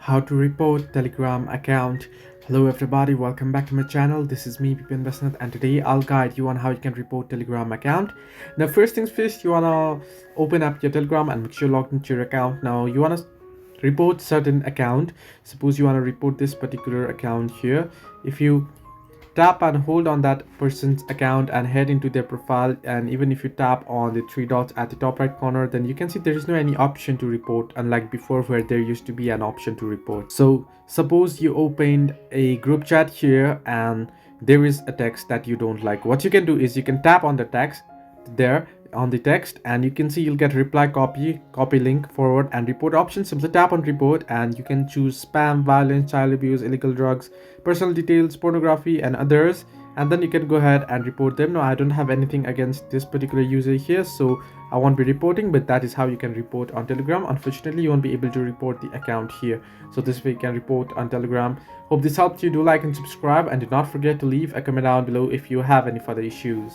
How to report Telegram account. Hello everybody, welcome back to my channel. This is me Bipin Basnath, and today I'll guide you on how you can report Telegram account. Now first things first, you wanna open up your Telegram and make sure you're logged into your account. Now you wanna report certain account. Suppose you wanna report this particular account here. If you tap and hold on that person's account and head into their profile, and even if you tap on the three dots at the top right corner, then you can see there is no any option to report, unlike before where there used to be an option to report. So suppose you opened a group chat here and there is a text that you don't like. What you can do is you can tap on the text there on the text, and you can see you'll get reply, copy link, forward and report option. Simply tap on report and you can choose spam, violence, child abuse, illegal drugs, personal details, pornography and others, and then you can go ahead and report them. Now I don't have anything against this particular user here, so I won't be reporting, but that is how you can report on Telegram. Unfortunately, you won't be able to report the account here, so this way you can report on Telegram. Hope this helped you. Do like and subscribe, and do not forget to leave a comment down below if you have any further issues.